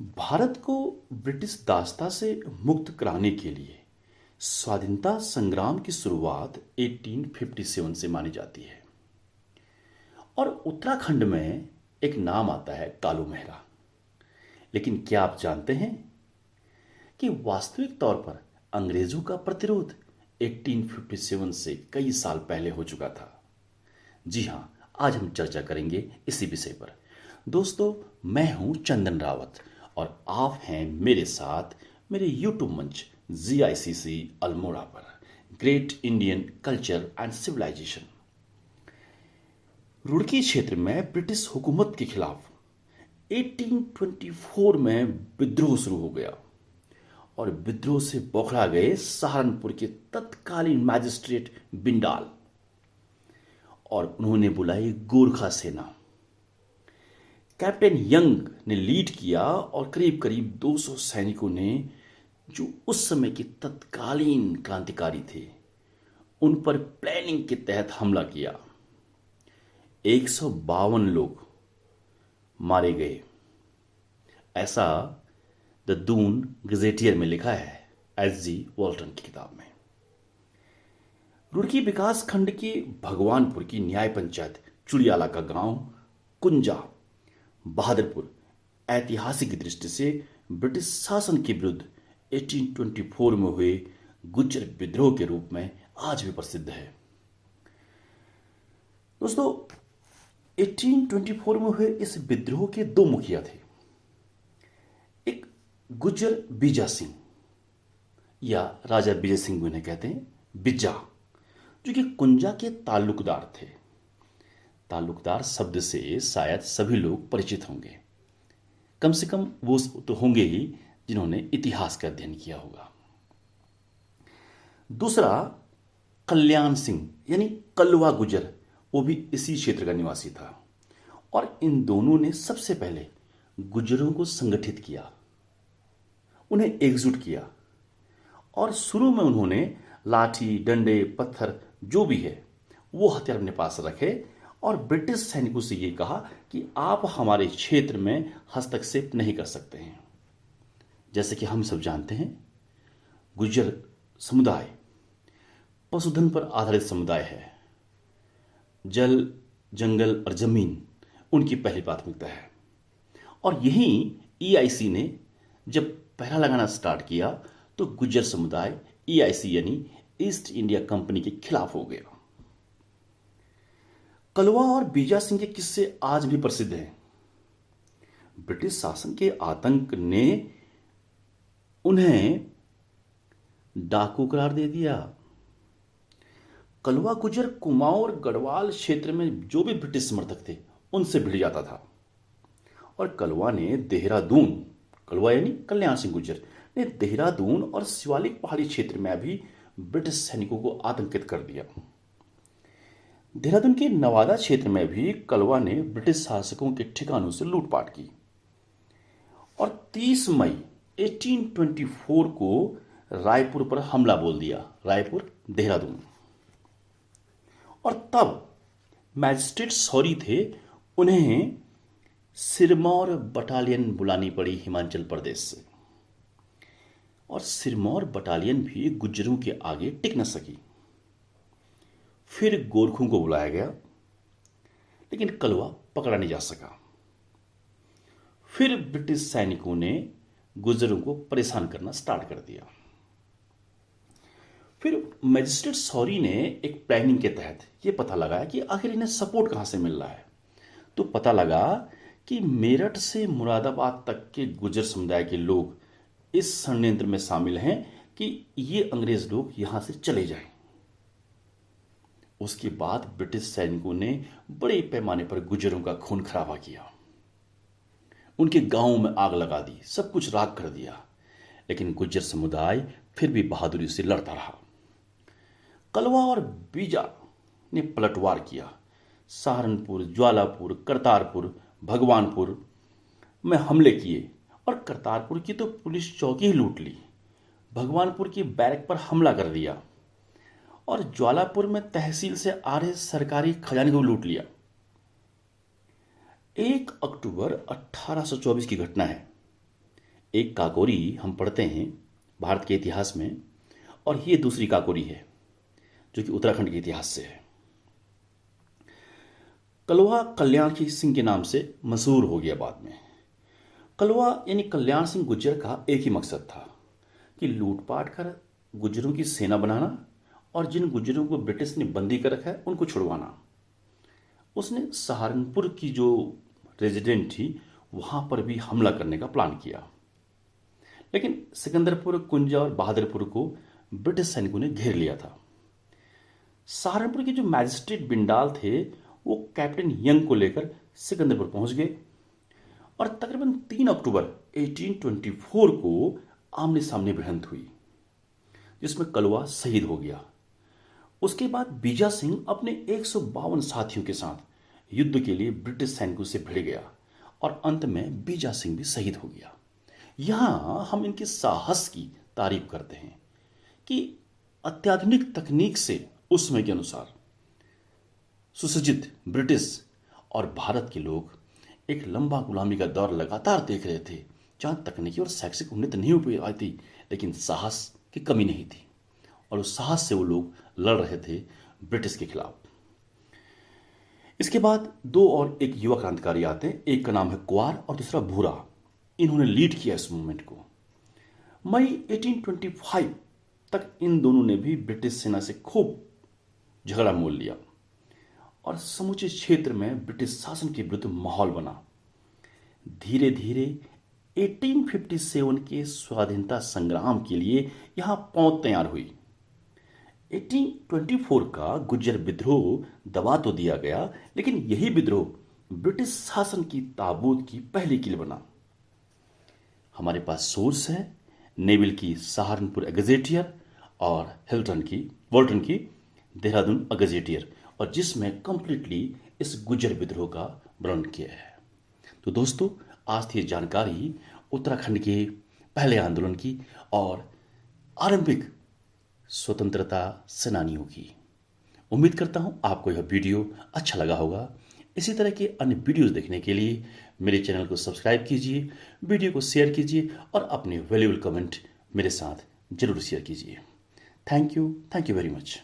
भारत को ब्रिटिश दासता से मुक्त कराने के लिए स्वाधीनता संग्राम की शुरुआत 1857 से मानी जाती है। और उत्तराखंड में एक नाम आता है कालू मेहरा। लेकिन क्या आप जानते हैं कि वास्तविक तौर पर अंग्रेजों का प्रतिरोध 1857 से कई साल पहले हो चुका था। जी हाँ, आज हम चर्चा करेंगे इसी विषय पर। दोस्तों, मैं हूं चंदन रावत और आप हैं मेरे साथ मेरे यूट्यूब मंच GICC अल्मोड़ा पर, great Indian culture and civilisation. Roorkee क्षेत्र में ब्रिटिश हुकूमत के खिलाफ 1824 में विद्रोह शुरू हो गया और विद्रोह से बौखला गए सहारनपुर के तत्कालीन मैजिस्ट्रेट बिंडाल और उन्होंने बुलाई गोरखा सेना। कैप्टन यंग ने लीड किया और करीब करीब 200 सैनिकों ने, जो उस समय के तत्कालीन क्रांतिकारी थे, उन पर प्लानिंग के तहत हमला किया। 152 लोग मारे गए, ऐसा द दून गजेटियर में लिखा है, SG वॉल्टन की किताब में। रुड़की विकास खंड के भगवानपुर की न्याय पंचायत चुड़ियाला का गांव कुंजा बहादुरपुर ऐतिहासिक दृष्टि से ब्रिटिश शासन के विरुद्ध 1824 में हुए गुज्जर विद्रोह के रूप में आज भी प्रसिद्ध है। दोस्तों, 1824 में हुए इस विद्रोह के दो मुखिया थे। एक गुज्जर बीजा सिंह या राजा विजय सिंह भी उन्हें कहते हैं, बिज्जा, जो कि कुंजा के ताल्लुकदार थे। ताल्लुकदार शब्द से शायद सभी लोग परिचित होंगे, कम से कम वो तो होंगे ही जिन्होंने इतिहास का अध्ययन किया होगा। दूसरा कल्याण सिंह यानी कलवा गुजर, वो भी इसी क्षेत्र का निवासी था और इन दोनों ने सबसे पहले गुजरों को संगठित किया, उन्हें एकजुट किया और शुरू में उन्होंने लाठी, डंडे, पत्थर जो भी है वो हथियार अपने पास रखे और ब्रिटिश सैनिकों से ये कहा कि आप हमारे क्षेत्र में हस्तक्षेप नहीं कर सकते हैं। जैसे कि हम सब जानते हैं, गुज्जर समुदाय पशुधन पर आधारित समुदाय है। जल, जंगल और जमीन उनकी पहली प्राथमिकता है। और यहीं EIC ने जब पहरा लगाना स्टार्ट किया तो गुज्जर समुदाय EIC यानी ईस्ट इंडिया कंपनी के खिलाफ हो गया। कलवा और बीजा सिंह के किस्से आज भी प्रसिद्ध हैं। ब्रिटिश शासन के आतंक ने उन्हें डाकू करार दे दिया। कलवा गुजर कुमाऊं और गढ़वाल क्षेत्र में जो भी ब्रिटिश समर्थक थे उनसे भिड़ जाता था और कलवा ने देहरादून, कलवा यानी कल्याण सिंह गुजर ने देहरादून और शिवालिक पहाड़ी क्षेत्र में भी ब्रिटिश सैनिकों को आतंकित कर दिया। देहरादून के नवादा क्षेत्र में भी कलवा ने ब्रिटिश शासकों के ठिकानों से लूटपाट की और 30 मई 1824 को रायपुर पर हमला बोल दिया, रायपुर देहरादून। और तब मैजिस्ट्रेट सॉरी थे, उन्हें सिरमौर बटालियन बुलानी पड़ी हिमाचल प्रदेश से और सिरमौर बटालियन भी गुज्जरों के आगे टिक न सकी। फिर गोरखों को बुलाया गया, लेकिन कलवा पकड़ा नहीं जा सका। फिर ब्रिटिश सैनिकों ने गुज्जरों को परेशान करना स्टार्ट कर दिया। फिर मैजिस्ट्रेट सॉरी ने एक प्लानिंग के तहत यह पता लगाया कि आखिर इन्हें सपोर्ट कहां से मिल रहा है। तो पता लगा कि मेरठ से मुरादाबाद तक के गुज्जर समुदाय के लोग इस षड्यंत्र में शामिल हैं कि ये अंग्रेज लोग यहां से चले जाएं। उसके बाद ब्रिटिश सैनिकों ने बड़े पैमाने पर गुज्जरों का खून खराबा किया, उनके गांवों में आग लगा दी, सब कुछ राख कर दिया। लेकिन गुज्जर समुदाय फिर भी बहादुरी से लड़ता रहा। कलवा और बीजा ने पलटवार किया। सहारनपुर, ज्वालापुर, करतारपुर, भगवानपुर में हमले किए और करतारपुर की तो पुलिस चौकी ही लूट ली। भगवानपुर की बैरक पर हमला कर दिया और ज्वालापुर में तहसील से आ रहे सरकारी खजाने को लूट लिया। 1 अक्टूबर 1824 की घटना है। एक काकोरी हम पढ़ते हैं भारत के इतिहास में, और ये दूसरी काकोरी है जो कि उत्तराखंड के इतिहास से है। कलवा कल्याण सिंह के नाम से मशहूर हो गया बाद में। कलवा यानी कल्याण सिंह गुर्जर का एक ही मकसद था कि लूटपाट कर गुर्जरों की सेना बनाना और जिन गुर्जरों को ब्रिटिश ने बंदी कर रखा है उनको छुड़वाना। उसने सहारनपुर की जो रेजिडेंट थी वहां पर भी हमला करने का प्लान किया, लेकिन सिकंदरपुर, कुंजा और बहादुरपुर को ब्रिटिश सैनिकों ने घेर लिया था। सहारनपुर के जो मैजिस्ट्रेट बिंडाल थे वो कैप्टन यंग को लेकर सिकंदरपुर पहुंच गए और तकरीबन 3 अक्टूबर 1824 को आमने सामने भिड़ंत हुई, जिसमें कलवा शहीद हो गया। उसके बाद बीजा सिंह अपने 152 साथियों के साथ युद्ध के लिए ब्रिटिश सैनिकों से भिड़ गया और अंत में बीजा सिंह भी शहीद हो गया। यहां हम इनके साहस की तारीफ करते हैं कि अत्याधुनिक तकनीक से उस समय के अनुसार सुसज्जित ब्रिटिश और भारत के लोग एक लंबा गुलामी का दौर लगातार देख रहे थे, जहां तकनीकी और शैक्षिक उन्नति नहीं हो पाई थी, लेकिन साहस की कमी नहीं थी और उस साहस से वो लोग लड़ रहे थे ब्रिटिश के खिलाफ। इसके बाद 2 और एक युवा क्रांतिकारी आते हैं, एक का नाम है कुंवर और दूसरा भूरा। इन्होंने लीड किया इस मूवमेंट को। मई 1825 तक इन दोनों ने भी ब्रिटिश सेना से खूब झगड़ा मोल लिया और समूचे क्षेत्र में ब्रिटिश शासन के विरुद्ध माहौल बना। धीरे धीरे 1857 के स्वाधीनता संग्राम के लिए यहां पौध तैयार हुई। 1824 का गुर्जर विद्रोह दबा तो दिया गया, लेकिन यही विद्रोह ब्रिटिश शासन की ताबूत की पहली कील बना। हमारे पास सोर्स है नेविल की सहारनपुर गजेटियर और वोल्टन की देहरादून गजेटियर, और जिसमें कंप्लीटली इस गुर्जर विद्रोह का वर्णन किया है। तो दोस्तों, आज थी जानकारी उत्तराखंड के पहले आंदोलन की और आरंभिक स्वतंत्रता सेनानियों की। उम्मीद करता हूं आपको यह वीडियो अच्छा लगा होगा। इसी तरह के अन्य वीडियोस देखने के लिए मेरे चैनल को सब्सक्राइब कीजिए, वीडियो को शेयर कीजिए और अपने वैल्यूएबल कमेंट मेरे साथ जरूर शेयर कीजिए। Thank you very much.